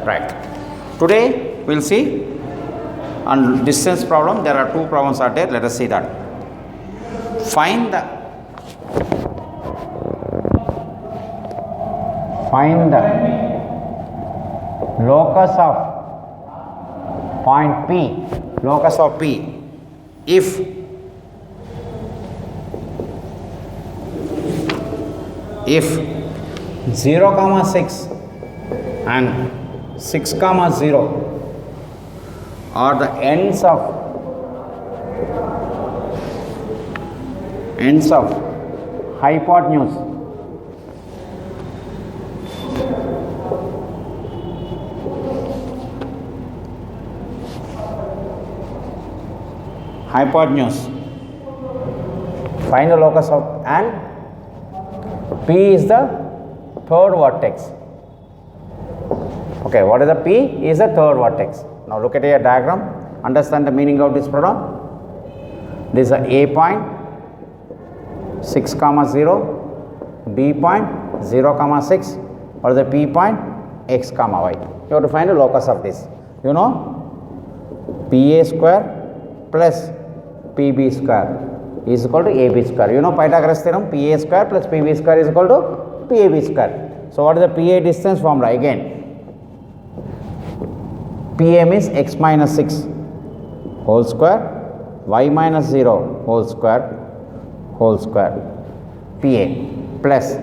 Right. Today we will see on distance problem. There are two problems are there. Let us see that. Find the locus of point P, locus of P, if if 0, 6 and 6, 0 are the ends of hypotenuse find the locus of, and P is the third vertex. Okay, what is the P? Is the third vertex. Now look at your diagram, understand the meaning of this problem. This is a A point 6, 0, B point 0, 6, or the P point x, y. You have to find the locus of this. You know, PA square plus PB square is equal to AB square. You know Pythagoras theorem, PA square plus PB square is equal to PAB square. So what is the PA distance formula? Again, PA means x minus 6 whole square, y minus 0 whole square, PA plus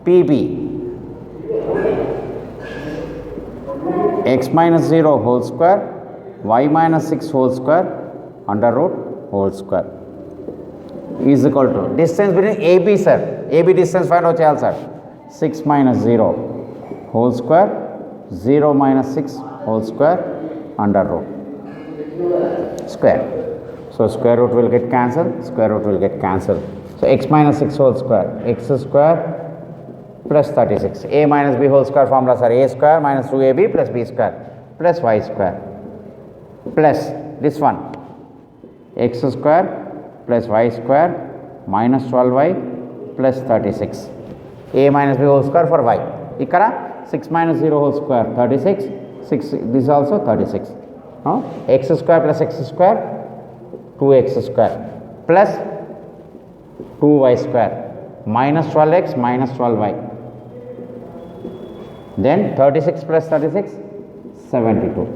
PB x minus 0 whole square, y minus 6 whole square, under root whole square is equal to distance between AB, sir. AB distance find out cheyali, sir. 6 minus 0 whole square, 0 minus 6 whole square, under root square. So square root will get cancelled, So x minus 6 whole square, x square plus 36. A minus B whole square formulas are A square minus 2AB plus B square plus Y square plus this one x square plus y square minus 12y plus 36. A minus B whole square for y. Ikkada 6 minus 0 whole square 36. 6, this is also 36. X square plus x square 2x square plus 2y square minus 12x minus 12y. Then 36 plus 36 72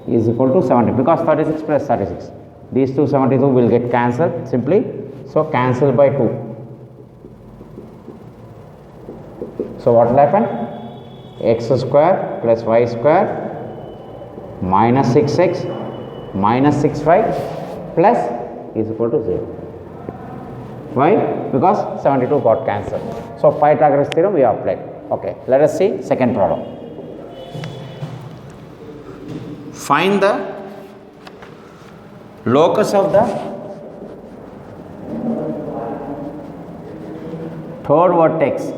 is equal to 70, because 36 plus 36. These two 72 will get cancelled simply. So cancel by 2. So what will happen? X square plus y square minus 6x minus 6y plus is equal to 0. Why? Because 72 got cancelled. So Pythagoras theorem we have applied. Okay, let us see second problem. Find the locus of the third vertex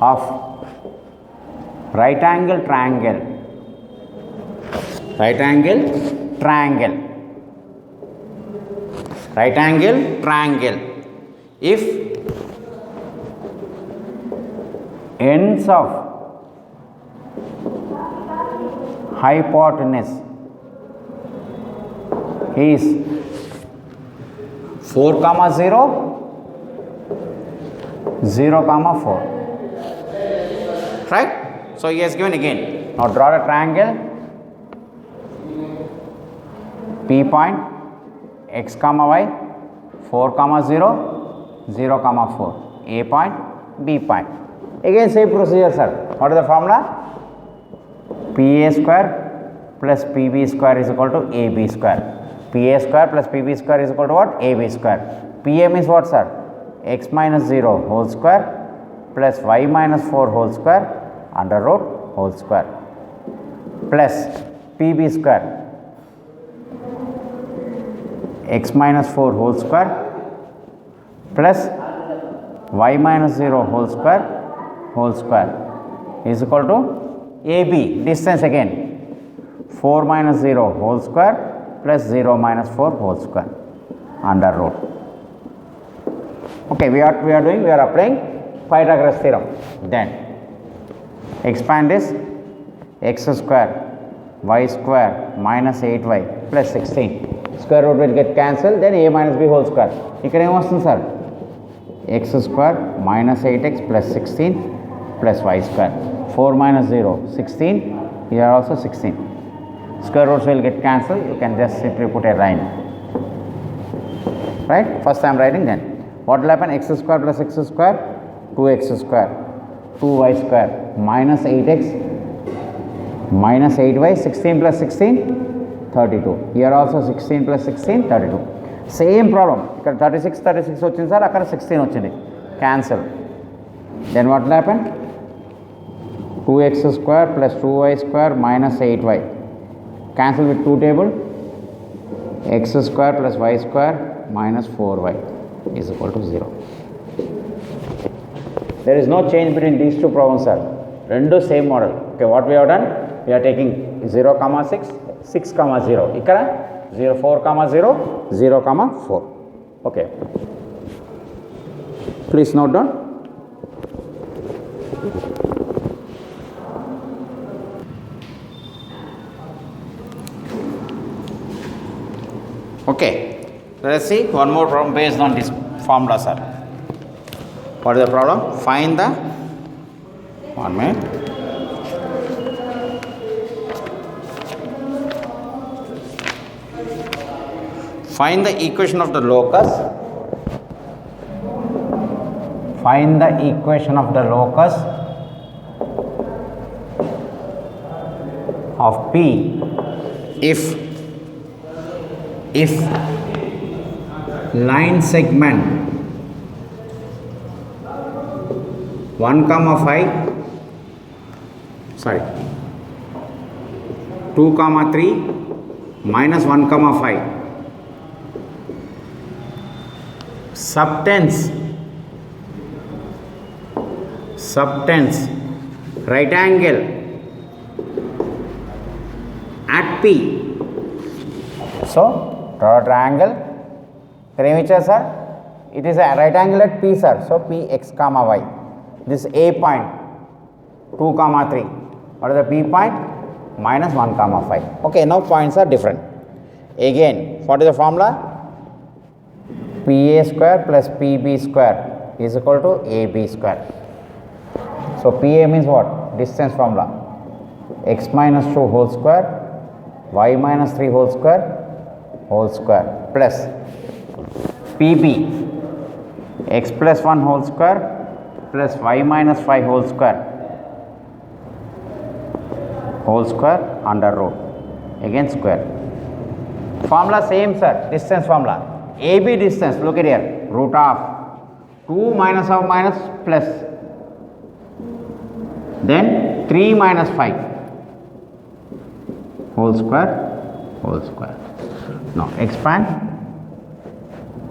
of right angle triangle if ends of hypotenuse is 4, 0, 0, 4. Right? So he has given again. Now draw a triangle. P point x, y 4, 0, 0, 4. A point, B point. Again same procedure, sir. What is the formula? PA square plus PB square is equal to AB square. PA square plus PB square is equal to what? AB square. PA means what, sir? X minus 0 whole square plus y minus 4 whole square under root whole square plus PB square x minus 4 whole square plus y minus 0 whole square is equal to AB distance again 4 minus 0 whole square plus 0 minus 4 whole square under root. Okay, we are applying Pythagoras theorem. Then Expand this x square y square minus 8y plus 16. Square root will get cancelled, then a minus b whole square. ఇక్కడ ఏమొస్తుంది sir x square minus 8x plus 16 plus y square. 4 minus 0, 16. Here also 16. Square roots will get cancelled. You can just simply put a line. Right? First I am writing, then what will happen? X square plus x square, 2x square, 2y square minus 8x minus 8y, 16 plus 16, 32. Here also 16 plus 16, 32. Same problem. ఇక్కడ 36 వచ్చింది sir, అక్కడ 16 వచ్చింది. Cancel. Then what will happen? 2x square plus 2y square minus 8y. Cancel with 2 table. X square plus y square minus 4y is equal to 0. There is no change between these two problems, sir. Rendu same model. Okay, what we have done? We are taking 0, 6, 6, 0. Ikkada 0, 4, 0, 0, 4. Okay. Please note down. Okay. Let us see one more problem based on this formula, sir. What is the problem? Find the 1 minute. Find the equation of the locus. Find the equation of the locus of P if line segment 1, 5, sorry, 2, 3 minus 1, 5 subtends right angle at P. So draw a triangle. Sir, it is a right angle at P, sir. So P x comma y. This A point 2, 3. What is the P point? Minus 1, 5. Okay, now points are different. Again, what is the formula? PA square plus PB square is equal to AB square. So PA means what? Distance formula. X minus 2 whole square, y minus 3 whole square plus PB x plus 1 whole square plus y minus 5 whole square under root, again square. Formula same, sir. Distance formula. AB distance, look at here, root of 2 minus of minus plus, then 3 minus 5 whole square. Now expand.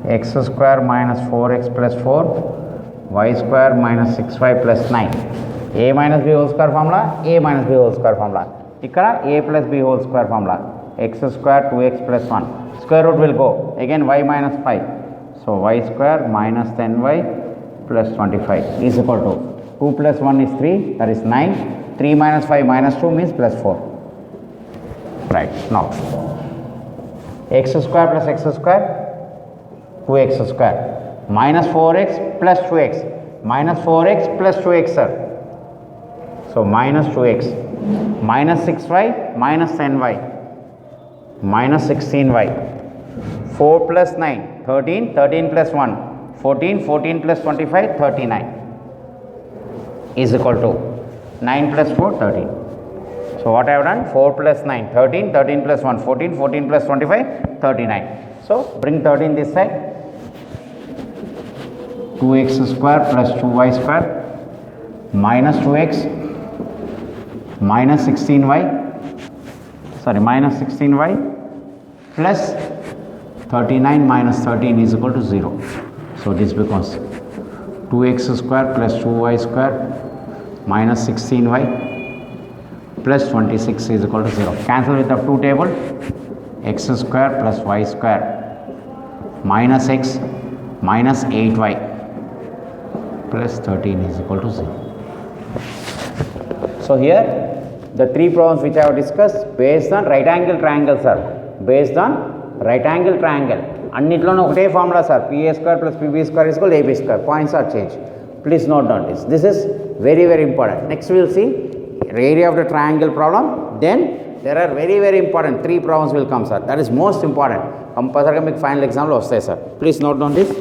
X square minus 4x plus 4, y square minus 6y plus 9. A minus b whole square formula, A minus b whole square formula. Ikkada A plus b whole square formula. X square 2x plus 1. Square root will go. Again y minus 5. So y square minus 10y plus 25 is equal to 2 plus 1 is 3, that is 9. 3 minus 5 minus 2 means plus 4. Right. Now x square plus x square, 2x square minus 4x plus 2x, minus 4x plus 2x, sir. So minus 2x minus 6y minus 10y minus 16y, 4 plus 9, 13, 13 plus 1, 14, 14 plus 25, 39 is equal to 9 plus 4, 13. So what I have done? 4 plus 9, 13, 13 plus 1, 14, 14 plus 25, 39. So bring 13 this side. 2x square plus 2y square minus 2x minus 16y, sorry, minus 16y plus 39 minus 13 is equal to 0. So this becomes 2x square plus 2y square minus 16y plus 26 is equal to 0. Cancel with the 2 table. X square plus y square minus x minus 8y plus 13 is equal to 0. So here the three problems which I have discussed based on right angle triangle, sir. Based on right angle triangle. అన్నిట్లోనూ ఒకటే formula sir, PA square plus PB square is equal to AB square. Points are changed. Please note down this. This is very, very important. Next we will see area of the triangle problem. Then there are very, very important three problems will come, sir. That is most important. Compulsory మీకు final exam లో వస్తాయి, sir. Please note down this.